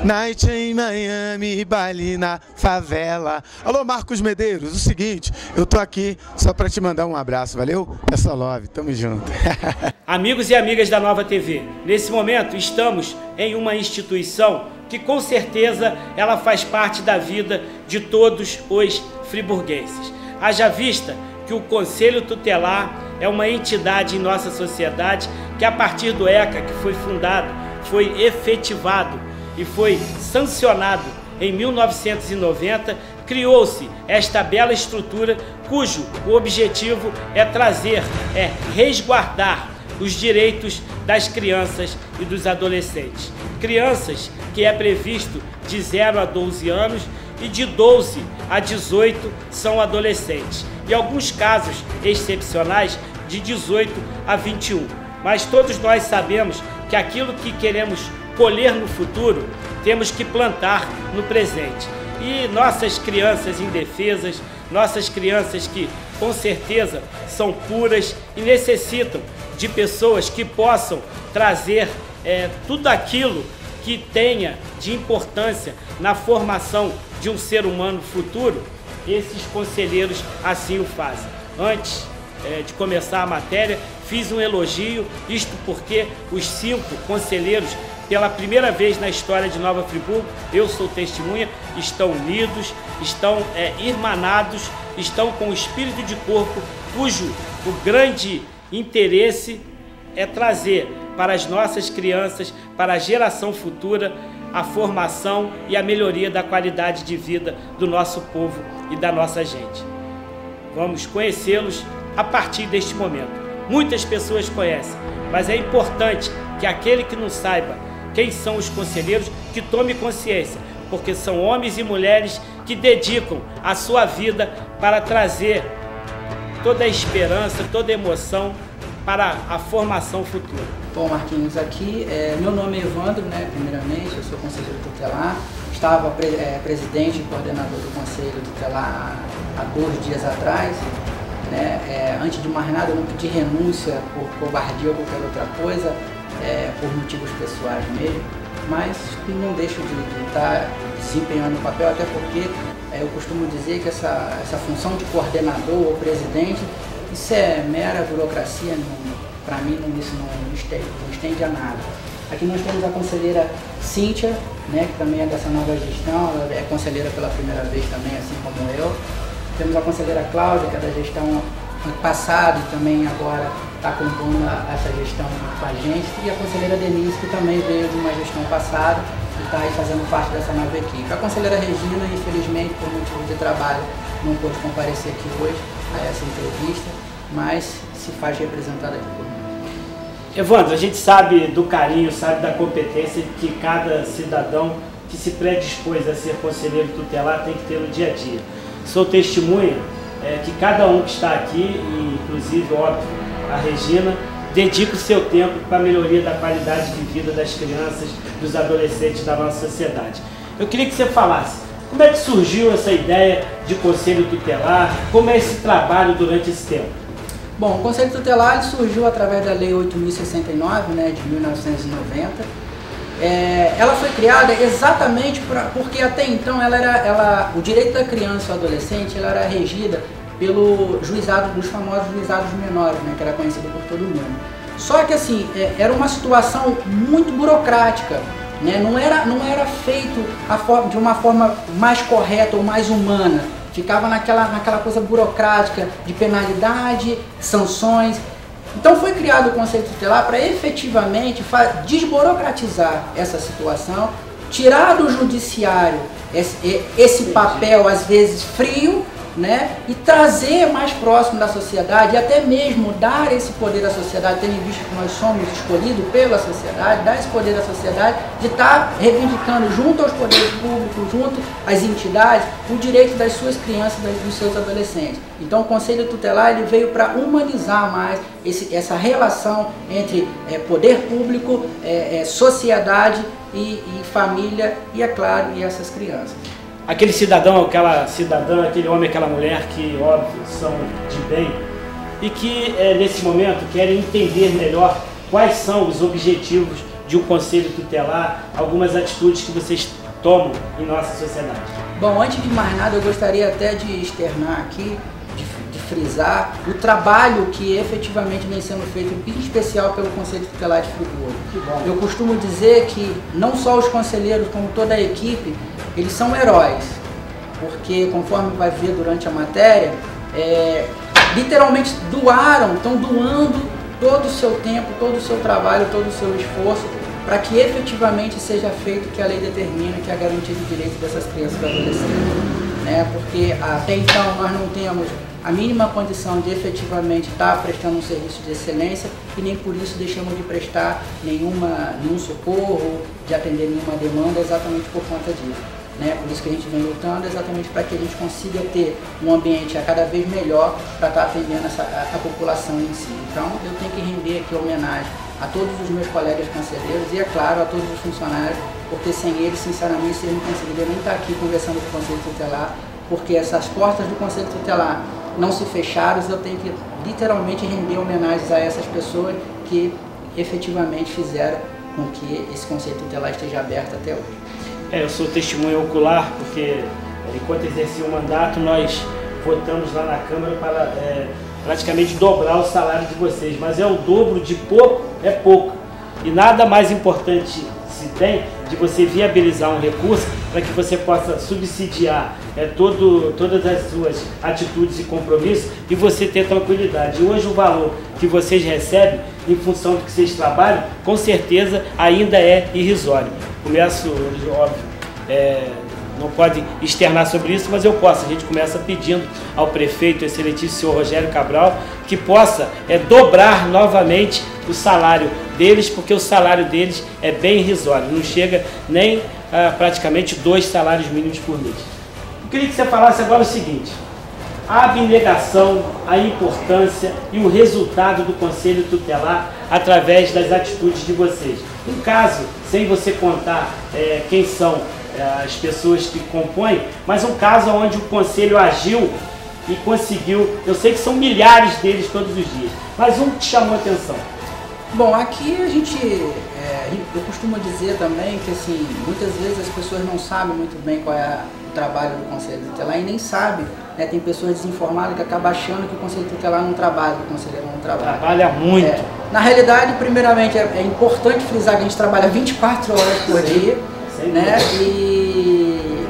Night em Miami, baile na favela. Alô, Marcos Medeiros, o seguinte, eu tô aqui só para te mandar um abraço, valeu? É só love, tamo junto. Amigos e amigas da Nova TV, nesse momento estamos em uma instituição que com certeza ela faz parte da vida de todos os friburguenses. Haja vista que o Conselho Tutelar é uma entidade em nossa sociedade que, a partir do ECA, que foi fundado, foi efetivado e foi sancionado em 1990, criou-se esta bela estrutura cujo o objetivo é resguardar os direitos das crianças e dos adolescentes. Crianças que é previsto de 0 a 12 anos e de 12 a 18 são adolescentes. E alguns casos excepcionais de 18 a 21. Mas todos nós sabemos que aquilo que queremos colher no futuro, temos que plantar no presente. E nossas crianças indefesas, nossas crianças que com certeza são puras e necessitam de pessoas que possam trazer tudo aquilo que tenha de importância na formação de um ser humano futuro, esses conselheiros assim o fazem. Antes de começar a matéria, fiz um elogio, isto porque os 5 conselheiros, pela primeira vez na história de Nova Friburgo, eu sou testemunha, estão unidos, estão irmanados, estão com o espírito de corpo, cujo o grande interesse é trazer para as nossas crianças, para a geração futura, a formação e a melhoria da qualidade de vida do nosso povo e da nossa gente. Vamos conhecê-los a partir deste momento. Muitas pessoas conhecem, mas é importante que aquele que não saiba quem são os conselheiros, que tome consciência, porque são homens e mulheres que dedicam a sua vida para trazer toda a esperança, toda a emoção para a formação futura. Bom, Marquinhos, aqui, meu nome é Evandro, né, primeiramente, eu sou conselheiro tutelar, estava presidente e coordenador do Conselho Tutelar há 2 dias atrás, né, antes de mais nada eu não pedi renúncia por covardia ou qualquer outra coisa, por motivos pessoais mesmo, mas não deixo de estar desempenhando o papel, até porque eu costumo dizer que essa função de coordenador ou presidente, isso é mera burocracia, para mim isso não estende a nada. Aqui nós temos a conselheira Cíntia, né, que também é dessa nova gestão, ela é conselheira pela primeira vez também, assim como eu. Temos a conselheira Cláudia, que é da gestão passada e também agora está compondo essa gestão com a gente. E a conselheira Denise, que também veio de uma gestão passada e está aí fazendo parte dessa nova equipe. A conselheira Regina, infelizmente, por motivo de trabalho, não pôde comparecer aqui hoje a essa entrevista, mas se faz representada aqui por mim. Evandro, a gente sabe do carinho, sabe da competência que cada cidadão que se predispôs a ser conselheiro tutelar tem que ter no dia a dia. Sou testemunha que cada um que está aqui, e inclusive, óbvio, a Regina, dedica o seu tempo para a melhoria da qualidade de vida das crianças, dos adolescentes da nossa sociedade. Eu queria que você falasse, como é que surgiu essa ideia de Conselho Tutelar, como é esse trabalho durante esse tempo? Bom, o Conselho Tutelar ele surgiu através da Lei 8.069, né, de 1990. Ela foi criada exatamente porque até então o direito da criança e adolescente ela era regida pelo juizado, dos famosos juizados menores, né, que era conhecido por todo mundo. Só que assim, era uma situação muito burocrática, né, não era feito de uma forma mais correta ou mais humana. Ficava naquela coisa burocrática de penalidade, sanções. Então foi criado o Conselho Tutelar para efetivamente desburocratizar essa situação, tirar do judiciário esse papel às vezes frio, né, e trazer mais próximo da sociedade e até mesmo dar esse poder à sociedade, tendo em vista que nós somos escolhidos pela sociedade, dar esse poder à sociedade de estar reivindicando junto aos poderes públicos, junto às entidades, o direito das suas crianças e dos seus adolescentes. Então o Conselho Tutelar ele veio para humanizar mais essa relação entre poder público, sociedade e família e, é claro, e essas crianças. Aquele cidadão, aquela cidadã, aquele homem, aquela mulher que, óbvio, são de bem e que, nesse momento, querem entender melhor quais são os objetivos de um conselho tutelar, algumas atitudes que vocês tomam em nossa sociedade? Bom, antes de mais nada, eu gostaria até de externar aqui, de frisar o trabalho que efetivamente vem sendo feito, em especial pelo Conselho Tutelar de Friburgo. Eu costumo dizer que não só os conselheiros, como toda a equipe, eles são heróis, porque conforme vai ver durante a matéria, literalmente estão doando todo o seu tempo, todo o seu trabalho, todo o seu esforço para que efetivamente seja feito o que a lei determina, que é a garantia de direitos dessas crianças e adolescentes. Né? Porque até então nós não temos a mínima condição de efetivamente estar prestando um serviço de excelência e nem por isso deixamos de prestar nenhum socorro, de atender nenhuma demanda, exatamente por conta disso. Né? Por isso que a gente vem lutando, exatamente para que a gente consiga ter um ambiente cada vez melhor para estar atendendo a população em si. Então eu tenho que render aqui homenagem a todos os meus colegas conselheiros e, é claro, a todos os funcionários, porque sem eles, sinceramente, eu não conseguiria nem estar aqui conversando com o Conselho Tutelar, porque essas portas do Conselho Tutelar não se fecharam, eu tenho que literalmente render homenagens a essas pessoas que efetivamente fizeram com que esse Conselho Tutelar esteja aberto até hoje. Eu sou testemunha ocular, porque enquanto exercia o mandato, nós votamos lá na Câmara para praticamente dobrar o salário de vocês, mas é o dobro de pouco, é pouco. E nada mais importante se tem de você viabilizar um recurso para que você possa subsidiar todas as suas atitudes e compromissos e você ter tranquilidade. E hoje o valor que vocês recebem, em função do que vocês trabalham, com certeza ainda é irrisório. Começo, óbvio, não pode externar sobre isso, mas eu posso. A gente começa pedindo ao prefeito, excelentíssimo senhor Rogério Cabral, que possa dobrar novamente o salário deles, porque o salário deles é bem irrisório, não chega nem a praticamente 2 salários mínimos por mês. Eu queria que você falasse agora o seguinte: a abnegação, a importância e o resultado do Conselho Tutelar através das atitudes de vocês. Um caso, sem você contar quem são as pessoas que compõem, mas um caso onde o Conselho agiu e conseguiu, eu sei que são milhares deles todos os dias, mas um que chamou a atenção. Bom, aqui eu costumo dizer também que assim, muitas vezes as pessoas não sabem muito bem qual é o trabalho do Conselho Tutelar e nem sabem, né? Tem pessoas desinformadas que acabam achando que o Conselho Tutelar não trabalha, que o conselheiro não trabalha. Trabalha muito. Na realidade, primeiramente, é importante frisar que a gente trabalha 24 horas por dia, né? E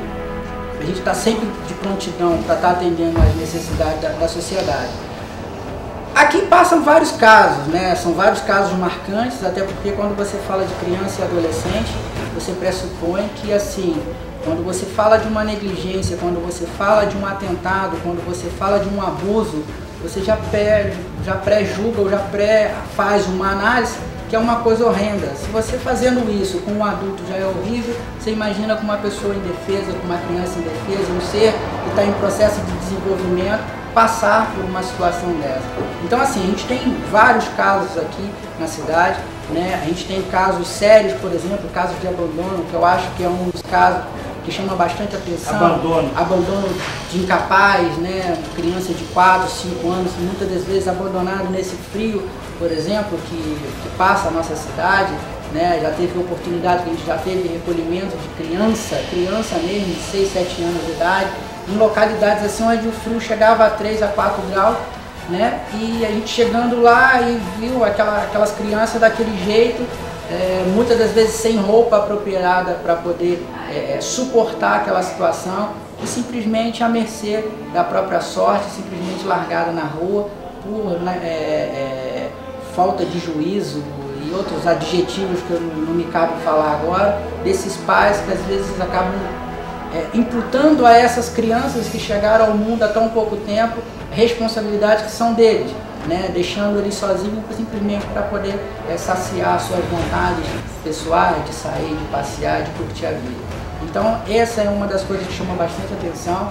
a gente está sempre de prontidão para estar atendendo às necessidades da sociedade. Aqui passam vários casos, né? São vários casos marcantes, até porque quando você fala de criança e adolescente, você pressupõe que assim, quando você fala de uma negligência, quando você fala de um atentado, quando você fala de um abuso, você já pré-julga ou já pré-faz uma análise que é uma coisa horrenda. Se você fazendo isso com um adulto já é horrível, você imagina com uma pessoa indefesa, com uma criança indefesa, um ser que está em processo de desenvolvimento, passar por uma situação dessa. Então assim, a gente tem vários casos aqui na cidade, né? A gente tem casos sérios, por exemplo, casos de abandono, que eu acho que é um dos casos que chama bastante atenção. Abandono de incapaz, né? Criança de 4, 5 anos, muitas das vezes abandonado nesse frio, por exemplo, que passa a nossa cidade, né? Já teve oportunidade, que a gente já teve recolhimento de criança mesmo, de 6, 7 anos de idade, em localidades assim onde o frio chegava a 3 a 4 graus, né? E a gente chegando lá e viu aquelas crianças daquele jeito, muitas das vezes sem roupa apropriada para poder suportar aquela situação e simplesmente à mercê da própria sorte, simplesmente largada na rua por falta de juízo e outros adjetivos que não me cabe falar agora, desses pais que às vezes acabam imputando a essas crianças que chegaram ao mundo há tão pouco tempo responsabilidades que são deles, né? Deixando eles sozinhos simplesmente para poder saciar suas vontades pessoais, de sair, de passear, de curtir a vida. Então essa é uma das coisas que chama bastante atenção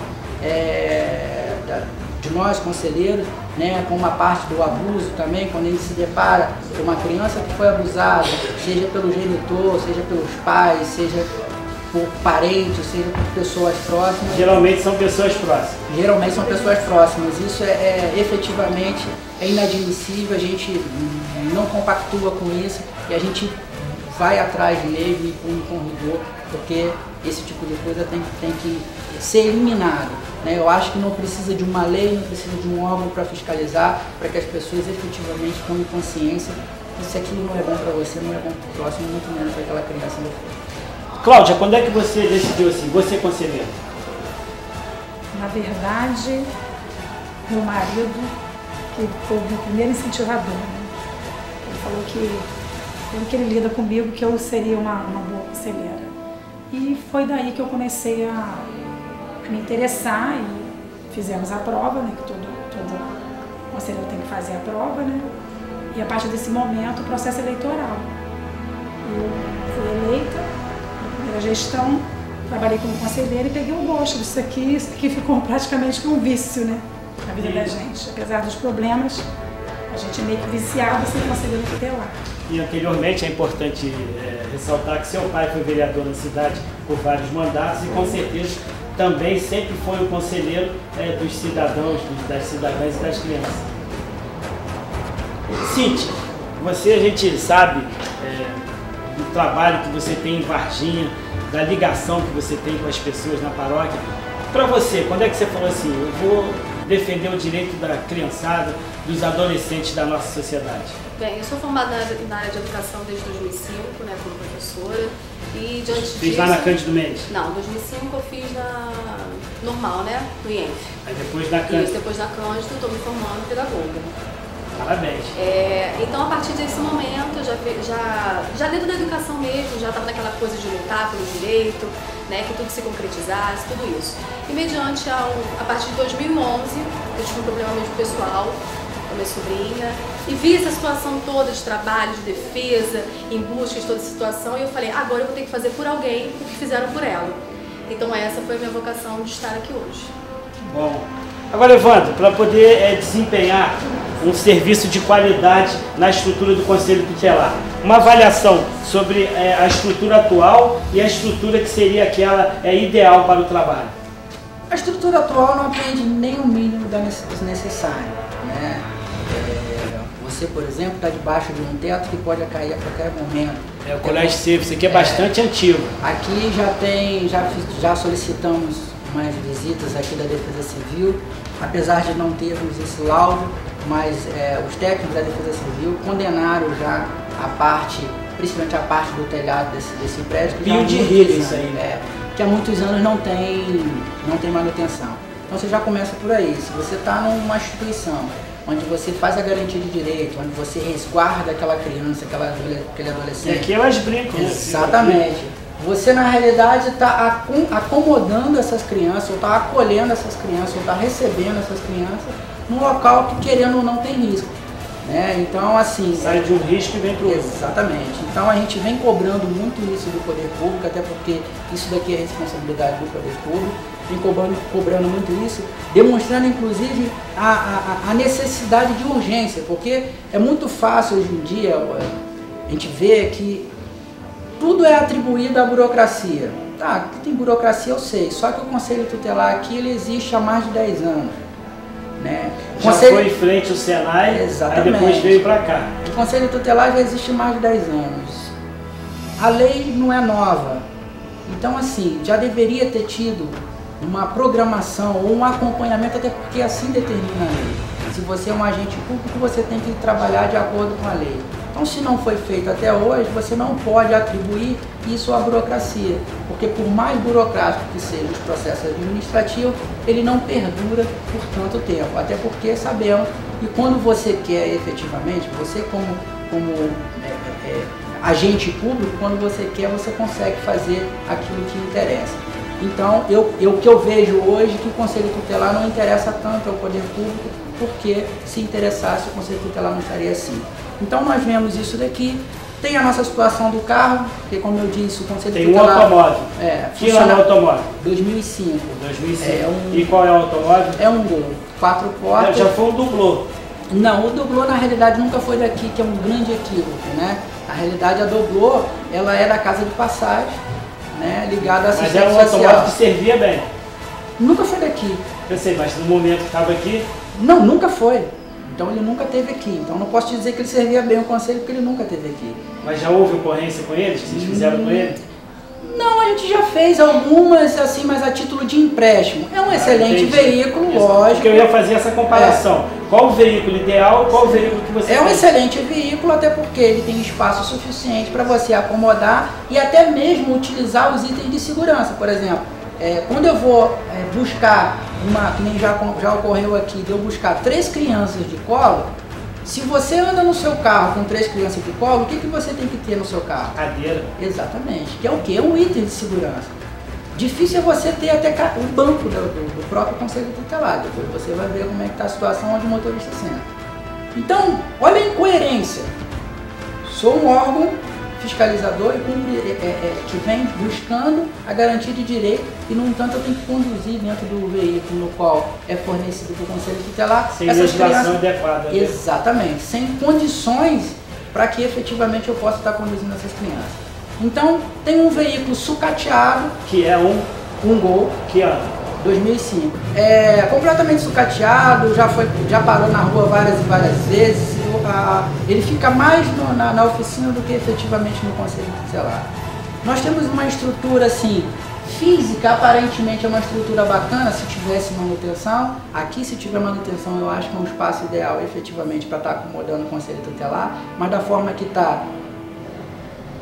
de nós conselheiros, né? Com uma parte do abuso também, quando a gente se depara com uma criança que foi abusada, seja pelo genitor, seja pelos pais, seja por parentes, seja por pessoas próximas. Geralmente são pessoas próximas. Geralmente são pessoas próximas. Isso efetivamente inadmissível, a gente não compactua com isso e a gente vai atrás mesmo e pune com rigor, porque esse tipo de coisa tem que ser eliminado, né? Eu acho que não precisa de uma lei, não precisa de um órgão para fiscalizar, para que as pessoas efetivamente tomem consciência que se aquilo não é bom para você, não é bom para o próximo, muito menos para aquela criança. Cláudia, quando é que você decidiu assim, você conselheiro? Na verdade, meu marido, que foi o meu primeiro incentivador, né? Ele falou que, pelo que ele lida comigo, que eu seria uma boa conselheira. E foi daí que eu comecei a me interessar e fizemos a prova, né? Que todo conselheiro tem que fazer a prova, né? E a partir desse momento, o processo eleitoral. Eu fui eleita na primeira gestão, trabalhei como conselheira e peguei o gosto disso aqui. Isso aqui ficou praticamente um vício, né? Na vida da gente. Apesar dos problemas, a gente é meio que viciado sem conselheiro tutelar. E anteriormente é importante ressaltar que seu pai foi vereador na cidade por vários mandatos e com certeza também sempre foi o conselheiro dos cidadãos, das cidadãs e das crianças. Cíntia, a gente sabe do trabalho que você tem em Varginha, da ligação que você tem com as pessoas na paróquia. Para você, quando é que você falou assim, eu vou defender o direito da criançada, dos adolescentes da nossa sociedade? Bem, eu sou formada na área de educação desde 2005, né, como professora, e diante disso... Fiz lá na Cândido Mendes? Não, 2005 eu fiz na normal, né, no IENF. Aí depois na Cândido? Isso, depois na Cândido, estou me formando pedagoga. Parabéns. Então, a partir desse momento, já dentro da educação mesmo, já estava naquela coisa de lutar pelo direito, né, que tudo se concretizasse, tudo isso. E mediante, a partir de 2011, eu tive um problema mesmo pessoal com a minha sobrinha, e vi essa situação toda de trabalho, de defesa, em busca de toda essa situação, e eu falei, agora eu vou ter que fazer por alguém o que fizeram por ela. Então essa foi a minha vocação de estar aqui hoje. Bom, agora Evandro, para poder desempenhar um serviço de qualidade na estrutura do Conselho Tutelar, uma avaliação sobre a estrutura atual e a estrutura que seria aquela ideal para o trabalho. A estrutura atual não atende nem o mínimo necessário, né? Você, por exemplo, está debaixo de um teto que pode cair a qualquer momento. O Colégio Cívico, isso aqui é bastante antigo. Aqui já solicitamos mais visitas aqui da Defesa Civil, apesar de não termos esse laudo, mas os técnicos da Defesa Civil condenaram já a parte, principalmente a parte do telhado desse prédio, que Pio de rilha isso aí, que há muitos anos não tem manutenção. Então você já começa por aí. Se você está numa instituição onde você faz a garantia de direito, onde você resguarda aquela criança, aquele adolescente... E aqui elas brincam. Exatamente. Você, na realidade, está acomodando essas crianças, ou está acolhendo essas crianças, ou está recebendo essas crianças num local que, querendo ou não, tem risco. Né? Então, assim... Sai de um risco e vem para o outro. Exatamente. Então, a gente vem cobrando muito isso do poder público, até porque isso daqui é responsabilidade do poder público. Vem cobrando muito isso, demonstrando, inclusive, a necessidade de urgência, porque é muito fácil, hoje em dia, a gente vê que tudo é atribuído à burocracia. Tá, tem burocracia, eu sei, só que o Conselho Tutelar aqui, ele existe há mais de 10 anos. Né? Já foi em frente ao Senai, exatamente. Aí depois veio para cá. O Conselho Tutelar já existe há mais de 10 anos. A lei não é nova. Então, assim, já deveria ter tido uma programação ou um acompanhamento, até porque assim determina a lei. Se você é um agente público, você tem que trabalhar de acordo com a lei. Então, se não foi feito até hoje, você não pode atribuir isso à burocracia, porque por mais burocrático que seja os processos administrativos, ele não perdura por tanto tempo, até porque sabemos que quando você quer efetivamente, você como agente público, quando você quer, você consegue fazer aquilo que interessa. Então, o que eu vejo hoje que o Conselho Tutelar não interessa tanto ao poder público, porque se interessasse o Conselho Tutelar não estaria assim. Então nós vemos isso daqui, tem a nossa situação do carro, porque como eu disse, o Conselho Tutelar... Tem um automóvel. Que ano é o automóvel? 2005. 2005. E qual é o automóvel? É um Gol, 4 portas. Já foi um Doblô. Não, o Doblô na realidade nunca foi daqui, que é um grande equívoco, né? Na realidade a Doblô, ela é da Casa de Passagem, né? Ligada à assistência social. Mas era um automóvel que servia bem? Nunca foi daqui. Eu sei, mas no momento que estava aqui... Não, nunca foi. Então ele nunca esteve aqui. Então não posso te dizer que ele servia bem o conselho porque ele nunca esteve aqui. Mas já houve ocorrência com eles? Que vocês fizeram com ele? Não, a gente já fez algumas, assim, mas a título de empréstimo. É um excelente veículo, lógico. Porque eu ia fazer essa comparação. Qual o veículo ideal, qual o veículo que você É um tem? excelente veículo, até porque ele tem espaço suficiente para você acomodar e até mesmo utilizar os itens de segurança. Por exemplo, quando eu vou buscar que nem já ocorreu aqui, de eu buscar 3 crianças de colo, se você anda no seu carro com 3 crianças de colo, o que você tem que ter no seu carro? Cadeira. Exatamente. Que é o quê? É um item de segurança. Difícil é você ter até o banco do próprio conselho tutelar. Depois você vai ver como é que está a situação onde o motorista senta. Então, olha a incoerência. Sou um órgão fiscalizador que vem buscando a garantia de direito e, no entanto, eu tenho que conduzir dentro do veículo no qual é fornecido pelo Conselho Tutelar sem essas legislação crianças. adequada. Exatamente, sem condições para que efetivamente eu possa estar conduzindo essas crianças. Então, tem um veículo sucateado. Que é um Gol. Que ano? 2005. Completamente sucateado, já parou na rua várias e várias vezes. Ele fica mais na oficina do que efetivamente no Conselho Tutelar. Nós temos uma estrutura assim, física, aparentemente é uma estrutura bacana se tivesse manutenção. Aqui, se tiver manutenção, eu acho que é um espaço ideal efetivamente para estar acomodando o Conselho Tutelar, mas da forma que está.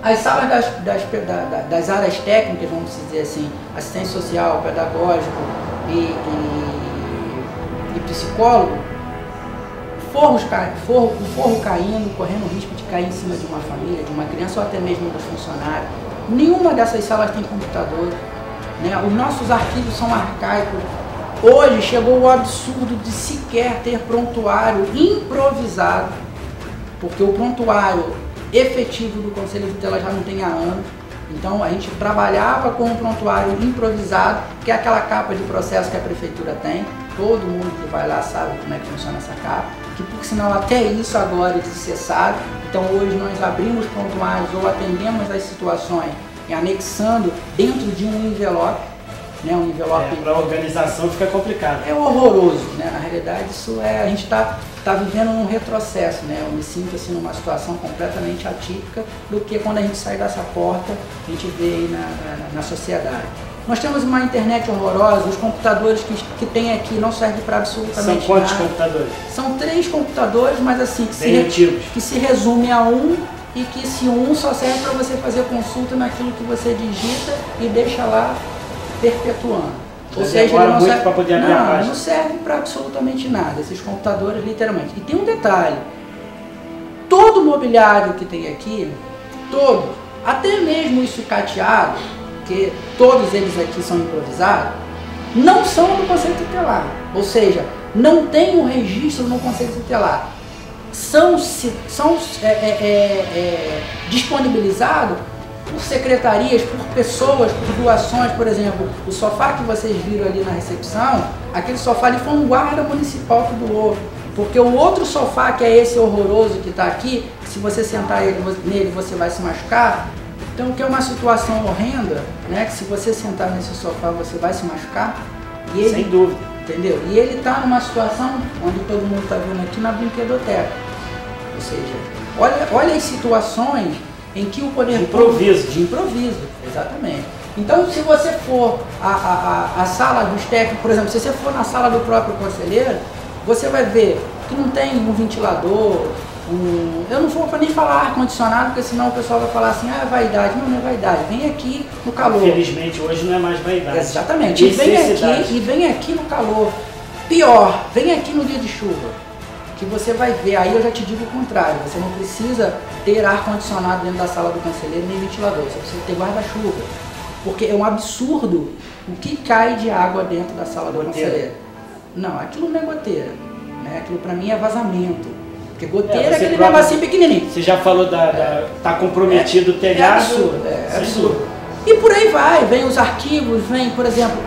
As salas das áreas técnicas, vamos dizer assim, assistente social, pedagógico e psicólogo, o forro caindo, correndo o risco de cair em cima de uma família, de uma criança ou até mesmo do funcionário. Nenhuma dessas salas tem computador, né? Os nossos arquivos são arcaicos. Hoje chegou o absurdo de sequer ter prontuário improvisado, porque o prontuário efetivo do Conselho Tutelar já não tem há anos. Então a gente trabalhava com um prontuário improvisado, que é aquela capa de processo que a prefeitura tem. Todo mundo que vai lá sabe como é que funciona essa capa, que por sinal até isso agora é descessado. Então hoje nós abrimos prontuários ou atendemos as situações anexando dentro de um envelope, né, um envelope. Para a organização fica complicado. É horroroso, né? Na realidade isso a gente está vivendo um retrocesso, né? Eu me sinto assim numa situação completamente atípica do que quando a gente sai dessa porta, a gente vê aí na sociedade. Nós temos uma internet horrorosa, os computadores que tem aqui não servem para absolutamente nada. São quantos computadores? São 3 computadores, mas assim, que se resume a um, e que esse um só serve para você fazer consulta naquilo que você digita e deixa lá perpetuando. Ou seja, ele não serve para poder abrir a página. Não serve para absolutamente nada, esses computadores literalmente. E tem um detalhe, todo o mobiliário que tem aqui, todo, até mesmo os sucateados, que todos eles aqui são improvisados, não são do Conselho Tutelar. Ou seja, não tem um registro no Conselho Tutelar. São disponibilizados por secretarias, por pessoas, por doações. Por exemplo, o sofá que vocês viram ali na recepção, aquele sofá ali foi um guarda municipal que doou. Porque o outro sofá, que é esse horroroso que está aqui, se você sentar nele você vai se machucar. Então, que é uma situação horrenda, né? Que se você sentar nesse sofá você vai se machucar. E ele, sem dúvida. Entendeu? E ele está numa situação onde todo mundo está vendo aqui na brinquedoteca. Ou seja, olha as situações em que o poder público... De improviso, exatamente. Então, se você for a sala dos técnicos, por exemplo, se você for na sala do próprio conselheiro, você vai ver que não tem um ventilador, eu não vou nem falar ar-condicionado, porque senão o pessoal vai falar assim, é vaidade. Não, não é vaidade, vem aqui no calor. Infelizmente, hoje não é mais vaidade. Exatamente, e vem aqui no calor. Pior, vem aqui no dia de chuva, que você vai ver, aí eu já te digo o contrário, você não precisa ter ar-condicionado dentro da sala do conselheiro, nem ventilador, você precisa ter guarda-chuva. Porque é um absurdo o que cai de água dentro da sala do conselheiro. Não, aquilo não é goteira, né? Aquilo pra mim é vazamento. Porque goteira é aquele negocinho pequenininho. Você já falou tá comprometido o telhado. É absurdo. E por aí vai, vem os arquivos, vem, por exemplo,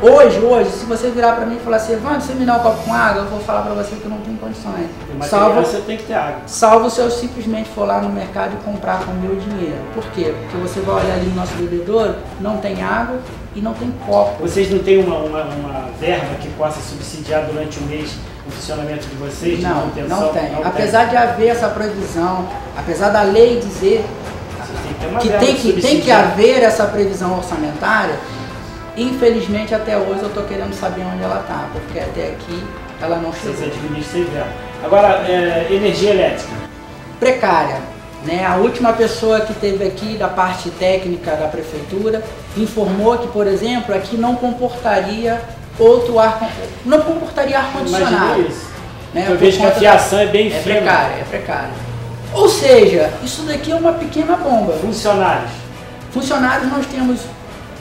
hoje, se você virar para mim e falar assim, vamos, você me dá um copo com água, eu vou falar para você que eu não tenho condições. Salvo você tem que ter água. Salvo se eu simplesmente for lá no mercado e comprar com o meu dinheiro. Por quê? Porque você vai olhar ali no nosso bebedouro, não tem água e não tem copo. Vocês não têm uma verba que possa subsidiar durante o mês o funcionamento de vocês? Não, de não tem. Não apesar de haver essa previsão, apesar da lei dizer tem que haver essa previsão orçamentária, infelizmente até hoje eu estou querendo saber onde ela está, porque até aqui ela não chegou. Vocês administram e verba. Agora, energia elétrica. Precária. Né? A última pessoa que esteve aqui da parte técnica da prefeitura informou que, por exemplo, aqui não comportaria ar-condicionado. Imagina isso. Né? Eu vejo que a fiação é bem fina. É precária. Ou seja, isso daqui é uma pequena bomba. Funcionários. Funcionários nós temos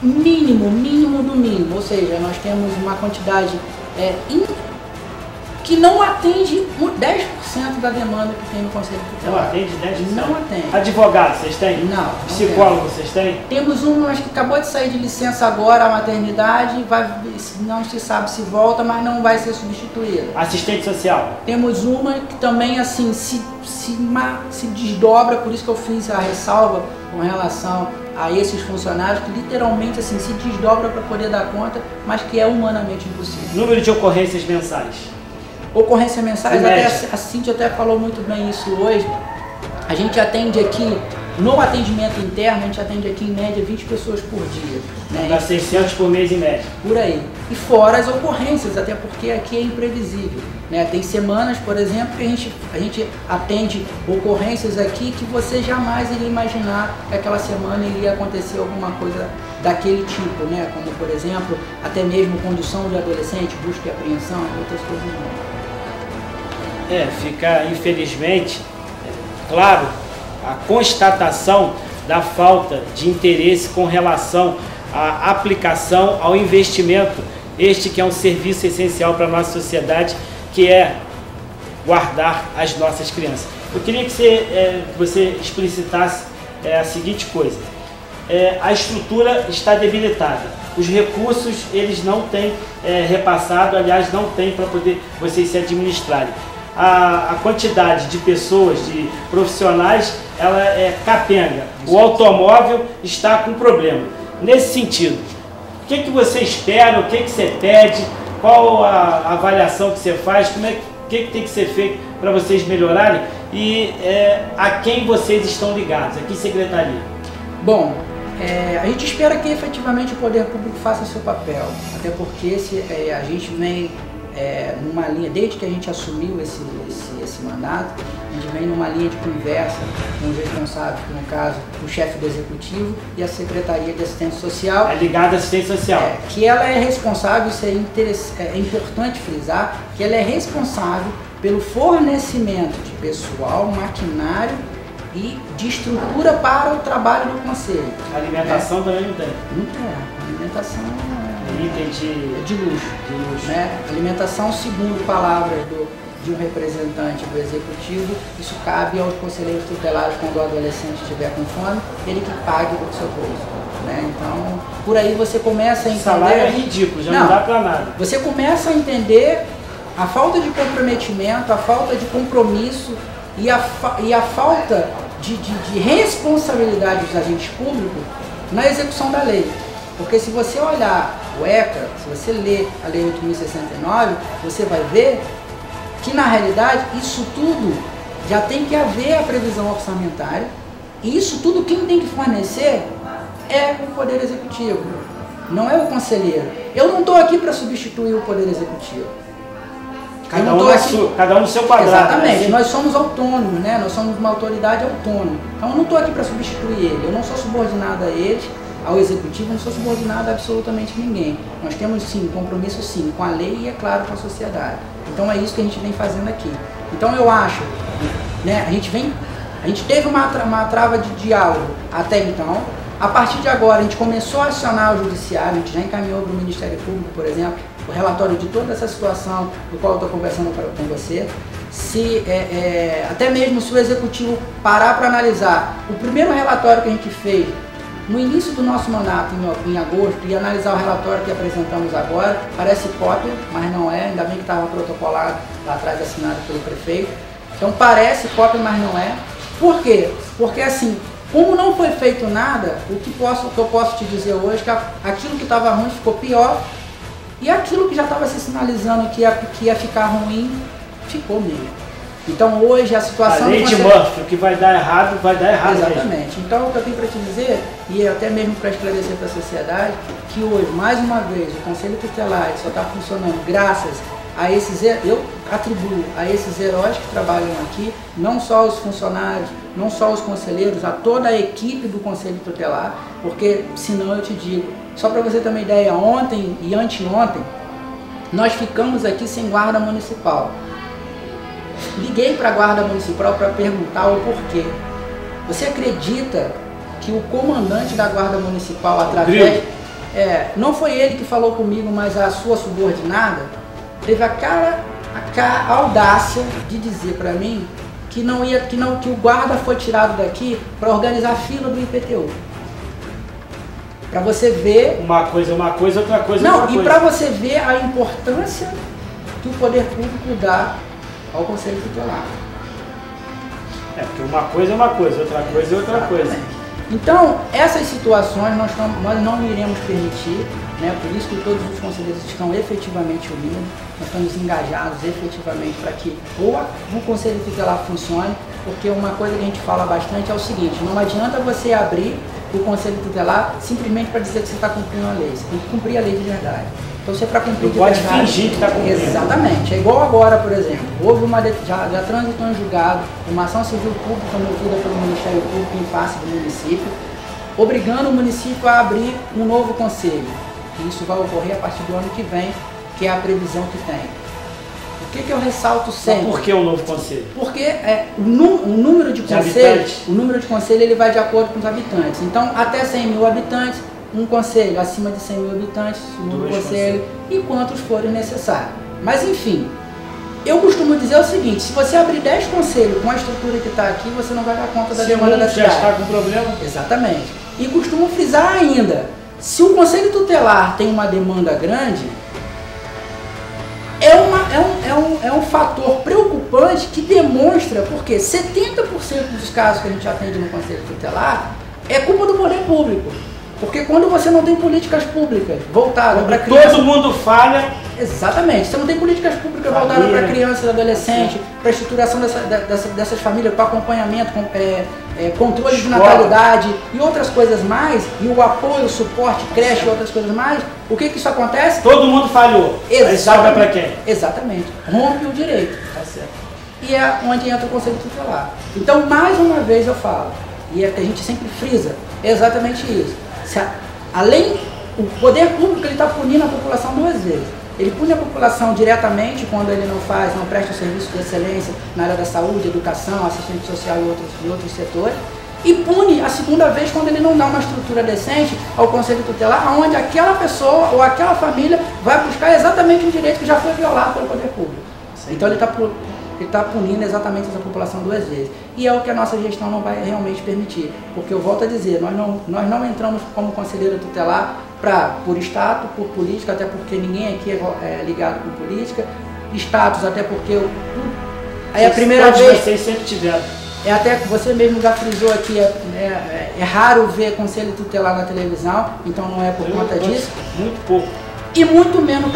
mínimo do mínimo, ou seja, nós temos uma quantidade que não atende 10% da demanda que tem no Conselho Tutelar. Não atende 10%? Não atende. Advogado, vocês têm? Não. Psicólogo, vocês têm? Temos uma, mas que acabou de sair de licença agora, a maternidade, não se sabe se volta, mas não vai ser substituída. Assistente social? Temos uma que também, assim, se desdobra, por isso que eu fiz a ressalva com relação a esses funcionários, que literalmente, assim, se desdobra para poder dar conta, mas que é humanamente impossível. Número de ocorrências mensais? Ocorrência mensais, a Cíntia até falou muito bem isso hoje. A gente atende aqui, no atendimento interno, a gente atende aqui em média 20 pessoas por dia. Né? Dá 600 por mês em média. Por aí. E fora as ocorrências, até porque aqui é imprevisível. Né? Tem semanas, por exemplo, que a gente atende ocorrências aqui que você jamais iria imaginar que aquela semana iria acontecer alguma coisa daquele tipo, né? Como, por exemplo, até mesmo condução de adolescente, busca e apreensão e outras coisas não. Fica, infelizmente, claro, a constatação da falta de interesse com relação à aplicação, ao investimento, este que é um serviço essencial para a nossa sociedade, que é guardar as nossas crianças. Eu queria que você explicitasse a seguinte coisa. A estrutura está debilitada, os recursos eles não têm repassado, aliás, não tem para poder vocês se administrarem. A quantidade de pessoas, de profissionais, ela é capenga. O automóvel está com problema. Nesse sentido, o que você espera, o que você pede, qual a avaliação que você faz, o que tem que ser feito para vocês melhorarem e a quem vocês estão ligados, a que secretaria? Bom, a gente espera que efetivamente o poder público faça o seu papel, até porque a gente vem numa linha, desde que a gente assumiu esse mandato, a gente vem numa linha de conversa com os responsáveis, no caso, o chefe do Executivo e a Secretaria de Assistência Social. É ligada à assistência social. Que ela é responsável, isso é importante frisar, que ela é responsável pelo fornecimento de pessoal, maquinário e de estrutura para o trabalho do Conselho. A alimentação também não tem? Não tem. A alimentação de luxo. Né? Alimentação, segundo palavras de um representante do Executivo, isso cabe aos conselheiros tutelares quando o adolescente estiver com fome, ele que pague do seu bolso. Né? Então, por aí você começa a entender... O salário é ridículo, já não dá para nada. Você começa a entender a falta de comprometimento, a falta de compromisso e a falta de responsabilidade dos agentes públicos na execução da lei. Porque se você olhar o ECA, se você ler a Lei 8.069, você vai ver que na realidade isso tudo já tem que haver a previsão orçamentária e isso tudo quem tem que fornecer é o Poder Executivo, não é o conselheiro. Eu não estou aqui para substituir o Poder Executivo. Cada um no seu quadrado. Exatamente, né? Nós somos autônomos, né? Nós somos uma autoridade autônoma. Então eu não estou aqui para substituir ele, eu não sou subordinado a ele, ao Executivo, não sou subordinado a absolutamente ninguém. Nós temos sim, compromisso sim, com a lei e é claro com a sociedade. Então é isso que a gente vem fazendo aqui. Então eu acho, né, a gente teve uma trava de diálogo até então. A partir de agora a gente começou a acionar o judiciário, a gente já encaminhou para o Ministério Público, por exemplo, o relatório de toda essa situação do qual eu estou conversando com você. Até mesmo se o Executivo parar para analisar o primeiro relatório que a gente fez no início do nosso mandato, em agosto, e analisar o relatório que apresentamos agora, parece cópia, mas não é, ainda bem que estava protocolado lá atrás, assinado pelo prefeito. Então parece cópia, mas não é. Por quê? Porque assim, como não foi feito nada, o que eu posso te dizer hoje é que aquilo que estava ruim ficou pior E aquilo que já estava se sinalizando que ia ficar ruim, ficou mesmo. Então hoje a situação... A lei de Murphy, o que vai dar errado, vai dar errado. Exatamente. Mesmo. Então o que eu tenho para te dizer, e até mesmo para esclarecer para a sociedade, que hoje, mais uma vez, o Conselho Tutelar só está funcionando graças a esses... Eu atribuo a esses heróis que trabalham aqui, não só os funcionários, não só os conselheiros, a toda a equipe do Conselho Tutelar, porque senão eu te digo, só para você ter uma ideia, ontem e anteontem, nós ficamos aqui sem guarda municipal. Liguei para a guarda municipal para perguntar o porquê. Você acredita que o comandante da guarda municipal, através... não foi ele que falou comigo, mas a sua subordinada, teve a audácia de dizer para mim que que o guarda foi tirado daqui para organizar a fila do IPTU. Para você ver... Uma coisa, outra coisa, outra coisa. Não, e para você ver a importância que o poder público dá ao Conselho Tutelar. Porque uma coisa é uma coisa, outra coisa é outra coisa. Então, essas situações nós não iremos permitir, né? Por isso que todos os conselheiros estão efetivamente unidos, nós estamos engajados efetivamente para que o Conselho Tutelar funcione, porque uma coisa que a gente fala bastante é o seguinte, não adianta você abrir o Conselho Tutelar simplesmente para dizer que você está cumprindo a lei, você tem que cumprir a lei de verdade. Então, você para cumprir de verdade... Pode fingir que está cumprindo. Exatamente. É igual agora, por exemplo, houve já transitou em julgado uma ação civil pública movida pelo Ministério Público em face do município, obrigando o município a abrir um novo conselho. E isso vai ocorrer a partir do ano que vem, que é a previsão que tem. O que eu ressalto sempre? Mas por que um novo conselho? Porque o número de conselhos, o número de conselho ele vai de acordo com os habitantes. Então, até 100 mil habitantes, um conselho, acima de 100 mil habitantes, segundo conselho, e quantos forem necessários. Mas, enfim, eu costumo dizer o seguinte, se você abrir 10 conselhos com a estrutura que está aqui, você não vai dar conta da demanda da cidade. Já está com problema? Exatamente. E costumo frisar ainda, se o Conselho Tutelar tem uma demanda grande, é um fator preocupante que demonstra, porque 70% dos casos que a gente atende no Conselho Tutelar é culpa do poder público. Porque quando você não tem políticas públicas voltadas para criança... Todo mundo falha. Exatamente. Você não tem políticas públicas voltadas para crianças, adolescentes, para a estruturação dessas famílias, para acompanhamento, controle de natalidade e outras coisas mais, e o apoio, o suporte, creche e outras coisas mais, o que isso acontece? Todo mundo falhou. Aí sobra para quem? Exatamente. Rompe o direito. Tá certo. E é onde entra o Conselho Tutelar. Então, mais uma vez eu falo, e a gente sempre frisa, é exatamente isso. Além, o poder público está punindo a população duas vezes. Ele pune a população diretamente quando ele não presta o serviço de excelência na área da saúde, educação, assistente social e outros setores. E pune a segunda vez quando ele não dá uma estrutura decente ao Conselho Tutelar, onde aquela pessoa ou aquela família vai buscar exatamente um direito que já foi violado pelo poder público. Então ele está punindo exatamente essa população duas vezes. E é o que a nossa gestão não vai realmente permitir. Porque eu volto a dizer, nós não entramos como conselheiro tutelar por status, por política, até porque ninguém aqui é ligado com política, status, até porque aí a primeira vez... Vocês sempre tiveram. Até que você mesmo já frisou aqui, é raro ver conselho tutelar na televisão, então não é por conta disso. Muito pouco. E muito mesmo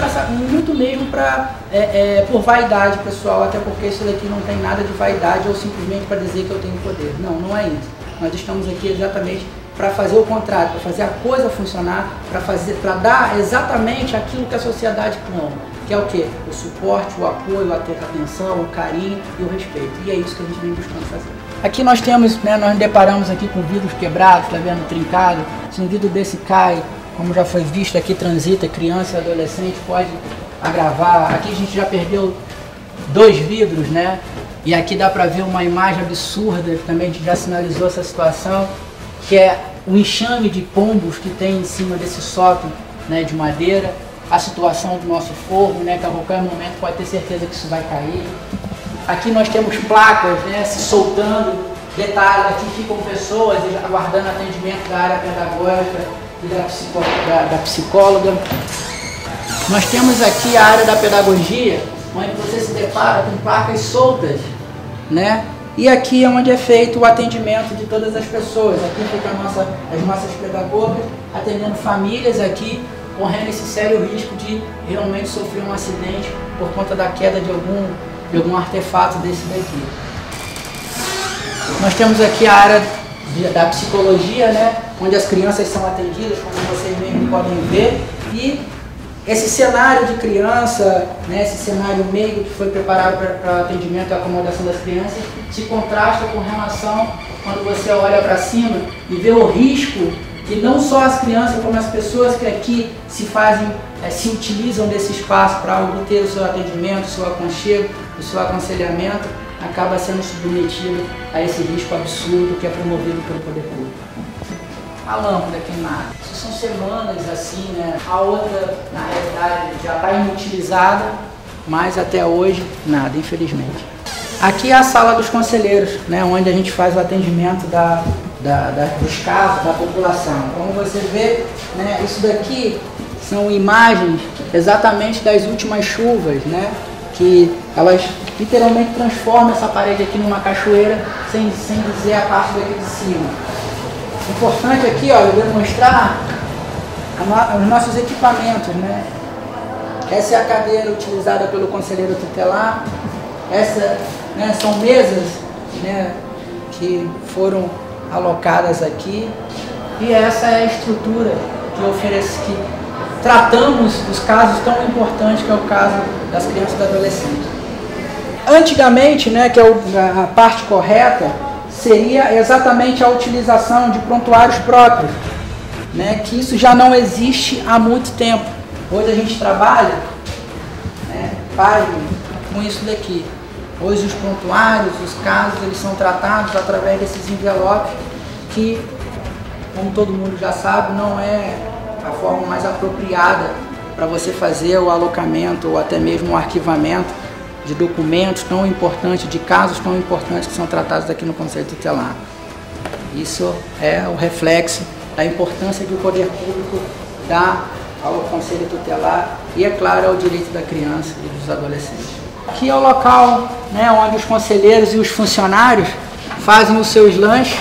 por vaidade, pessoal, até porque isso daqui não tem nada de vaidade ou simplesmente para dizer que eu tenho poder. Não é isso. Nós estamos aqui exatamente para fazer o contrário, para fazer a coisa funcionar, para dar exatamente aquilo que a sociedade clama, que é o quê? O suporte, o apoio, a atenção, o carinho e o respeito. E é isso que a gente vem buscando fazer. Aqui nós temos, nós deparamos aqui com vidros quebrados, tá vendo, trincado. Se um vidro desse cai, como já foi visto aqui, transita, criança e adolescente, pode agravar. Aqui a gente já perdeu 2 vidros, né? E aqui dá para ver uma imagem absurda, que também a gente já sinalizou essa situação, que é o enxame de pombos que tem em cima desse sótão, né, de madeira, a situação do nosso forro, né, que a qualquer momento pode ter certeza que isso vai cair. Aqui nós temos placas, né, se soltando, detalhe, aqui ficam pessoas aguardando atendimento da área pedagógica e da psicóloga. Nós temos aqui a área da pedagogia, onde você se depara com placas soltas, né? E aqui é onde é feito o atendimento de todas as pessoas. Aqui ficam as nossas pedagogas atendendo famílias aqui correndo esse sério risco de realmente sofrer um acidente por conta da queda de algum artefato desse daqui. Nós temos aqui a área da psicologia, né, onde as crianças são atendidas, como vocês mesmos podem ver, e esse cenário de criança, né, esse cenário meigo que foi preparado para atendimento e acomodação das crianças, se contrasta com relação quando você olha para cima e vê o risco que não só as crianças, como as pessoas que aqui se utilizam desse espaço para obter o seu atendimento, o seu aconchego, o seu aconselhamento, acaba sendo submetido a esse risco absurdo que é promovido pelo poder público. A lâmpada queimada. Isso são semanas assim, né? A outra, na realidade, já está inutilizada, mas até hoje nada, infelizmente. Aqui é a sala dos conselheiros, né? Onde a gente faz o atendimento dos casos, da população. Como você vê, né? Isso daqui são imagens exatamente das últimas chuvas, né? Que elas literalmente transformam essa parede aqui numa cachoeira, sem dizer a parte daqui de cima. Importante aqui, ó, eu demonstrar os nossos equipamentos, né? Essa é a cadeira utilizada pelo conselheiro tutelar. Essa, né, são mesas, né, que foram alocadas aqui. E essa é a estrutura que tratamos dos casos tão importantes que é o caso das crianças e dos adolescentes. Antigamente, né, que é a parte correta, seria exatamente a utilização de prontuários próprios, né, que isso já não existe há muito tempo. Hoje a gente trabalha, né, com isso daqui. Hoje os prontuários, os casos, eles são tratados através desses envelopes que, como todo mundo já sabe, não é a forma mais apropriada para você fazer o alocamento ou até mesmo o arquivamento de documentos tão importantes, de casos tão importantes que são tratados aqui no Conselho Tutelar. Isso é o reflexo da importância que o poder público dá ao Conselho Tutelar e, é claro, ao direito da criança e dos adolescentes. Aqui é o local, né, onde os conselheiros e os funcionários fazem os seus lanches,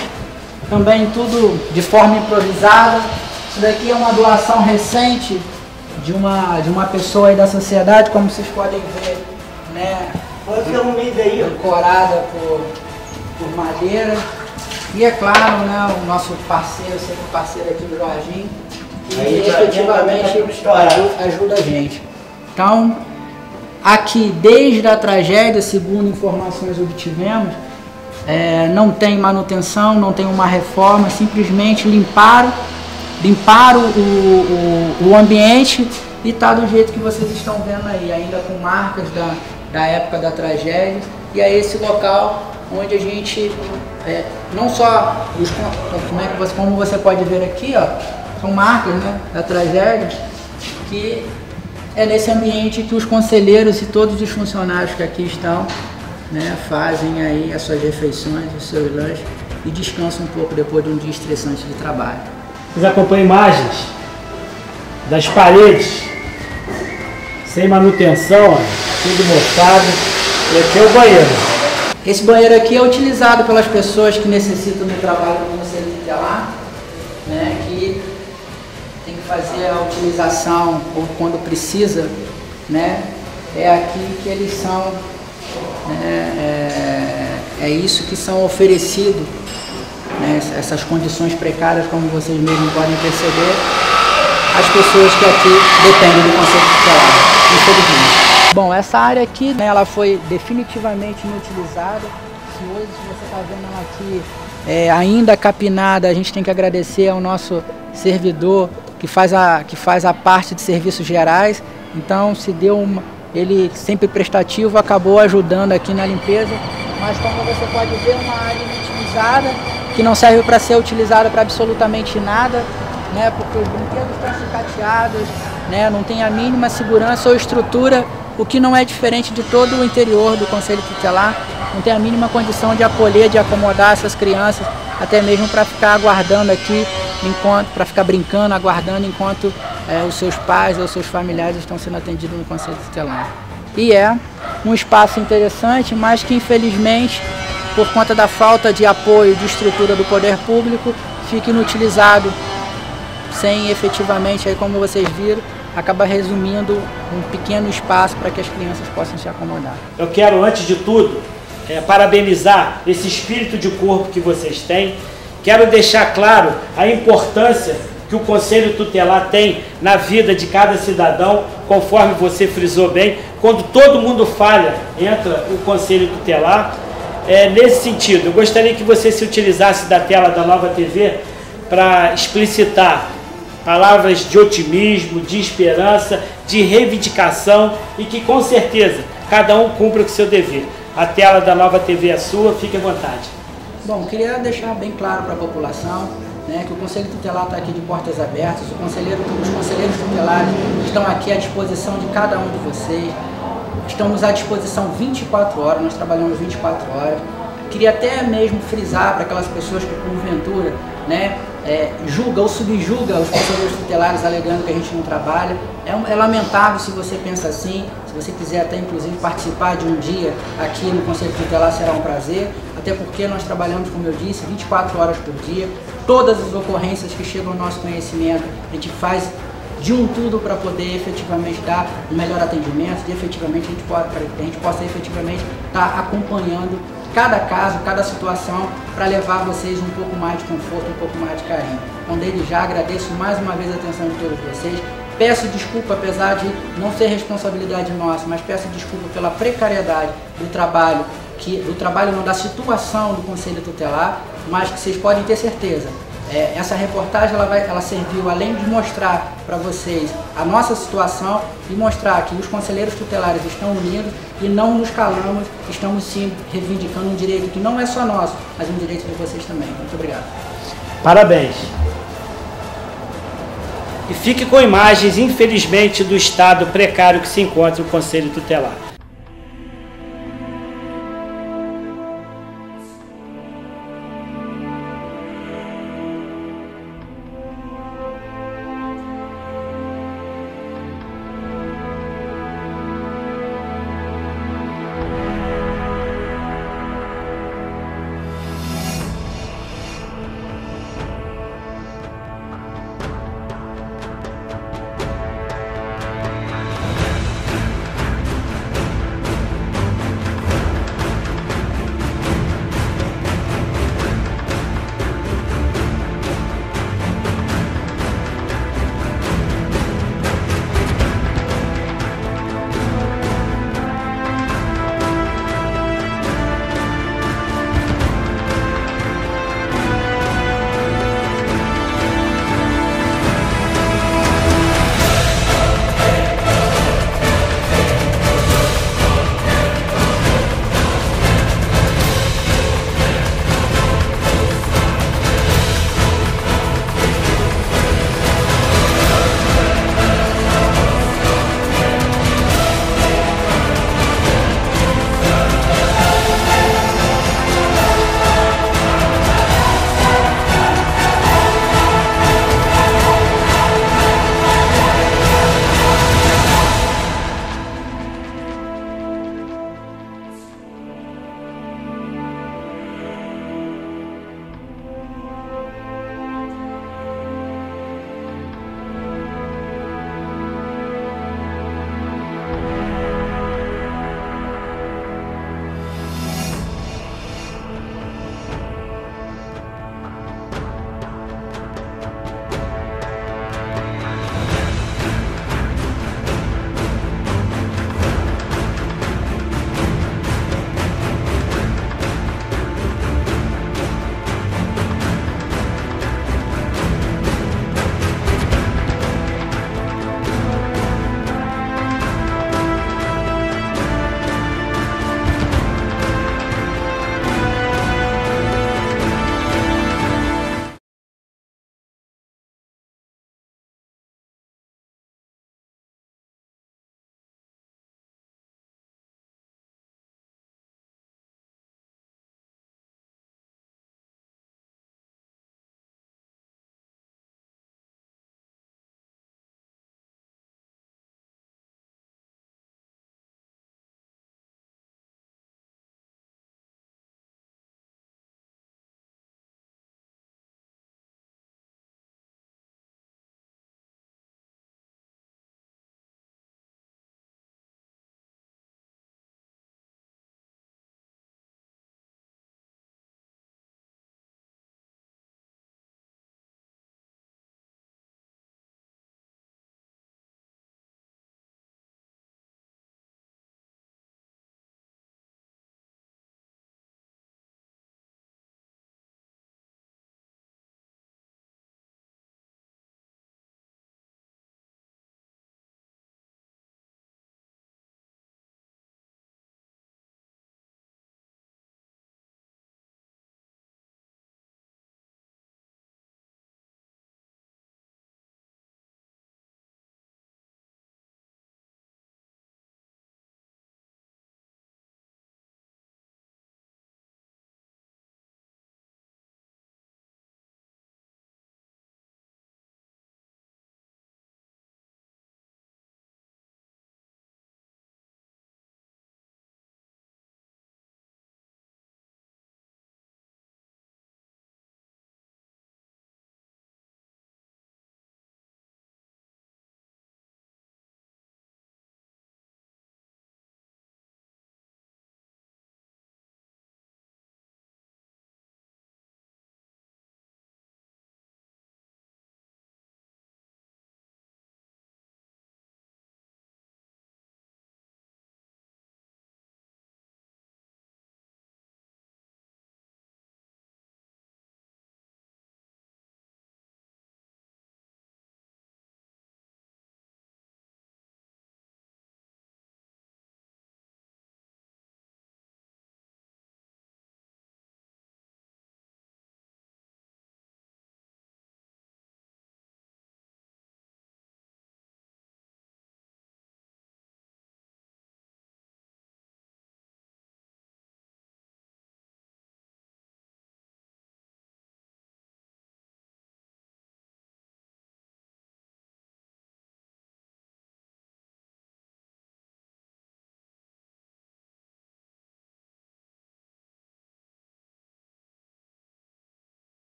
também tudo de forma improvisada. Isso daqui é uma doação recente de uma pessoa aí da sociedade, como vocês podem ver, né, decorada por madeira. E é claro, né, o nosso parceiro, sempre parceiro aqui do Jorginho, que efetivamente ajuda a gente. Então, aqui, desde a tragédia, segundo informações obtivemos, não tem manutenção, não tem uma reforma, simplesmente limparam o ambiente e está do jeito que vocês estão vendo aí, ainda com marcas da época da tragédia. E é esse local onde a gente, não só, como você pode ver aqui, ó, são marcas, né, da tragédia, que é nesse ambiente que os conselheiros e todos os funcionários que aqui estão, né, fazem aí as suas refeições, os seus lanches e descansam um pouco depois de um dia estressante de trabalho. Vocês acompanham imagens das paredes sem manutenção, ó, tudo mofado, e aqui é o banheiro. Esse banheiro aqui é utilizado pelas pessoas que necessitam do trabalho do Conselho Tutelar, né, que tem que fazer a utilização ou quando precisa, né, é aqui que eles são, é isso que são oferecidos, né, essas condições precárias, como vocês mesmos podem perceber, as pessoas que aqui dependem do Conselho Tutelar, infelizmente. Bom, essa área aqui, né, ela foi definitivamente inutilizada. Se hoje você está vendo ela aqui ainda capinada, a gente tem que agradecer ao nosso servidor que faz a parte de serviços gerais. Então, ele sempre prestativo, acabou ajudando aqui na limpeza. Mas como você pode ver, uma área inutilizada, que não serve para ser utilizada para absolutamente nada, né, porque os brinquedos estão sucateados, né, não tem a mínima segurança ou estrutura, o que não é diferente de todo o interior do Conselho Tutelar. Não tem a mínima condição de acolher, de acomodar essas crianças, até mesmo para ficar aguardando aqui, para ficar brincando, aguardando enquanto os seus pais ou seus familiares estão sendo atendidos no Conselho Tutelar. E é um espaço interessante, mas que infelizmente, por conta da falta de apoio, de estrutura do poder público, fica inutilizado sem efetivamente, aí como vocês viram, acaba resumindo um pequeno espaço para que as crianças possam se acomodar. Eu quero, antes de tudo, parabenizar esse espírito de corpo que vocês têm. Quero deixar claro a importância que o Conselho Tutelar tem na vida de cada cidadão, conforme você frisou bem. Quando todo mundo falha, entra o Conselho Tutelar. Nesse sentido, eu gostaria que você se utilizasse da tela da Nova TV para explicitar palavras de otimismo, de esperança, de reivindicação e que com certeza cada um cumpra com o seu dever. A tela da Nova TV é sua, fique à vontade. Bom, queria deixar bem claro para a população, né, que o Conselho Tutelar está aqui de portas abertas, os conselheiros tutelares estão aqui à disposição de cada um de vocês, estamos à disposição 24 horas, nós trabalhamos 24 horas. Queria até mesmo frisar para aquelas pessoas que porventura, né, julga ou subjuga os conselheiros tutelares alegando que a gente não trabalha. É lamentável se você pensa assim. Se você quiser até inclusive participar de um dia aqui no Conselho Tutelar, será um prazer, até porque nós trabalhamos, como eu disse, 24 horas por dia. Todas as ocorrências que chegam ao nosso conhecimento, a gente faz de um tudo para poder efetivamente dar um melhor atendimento, e efetivamente a gente possa efetivamente estar acompanhando cada caso, cada situação, para levar a vocês um pouco mais de conforto, um pouco mais de carinho. Então, desde já, agradeço mais uma vez a atenção de todos vocês. Peço desculpa, apesar de não ser responsabilidade nossa, mas peço desculpa pela precariedade do trabalho, da situação do Conselho Tutelar, mas que vocês podem ter certeza. Essa reportagem ela serviu, além de mostrar para vocês a nossa situação, e mostrar que os conselheiros tutelares estão unidos e não nos calamos, estamos sim reivindicando um direito que não é só nosso, mas um direito de vocês também. Muito obrigado. Parabéns. E fique com imagens, infelizmente, do estado precário que se encontra o Conselho Tutelar.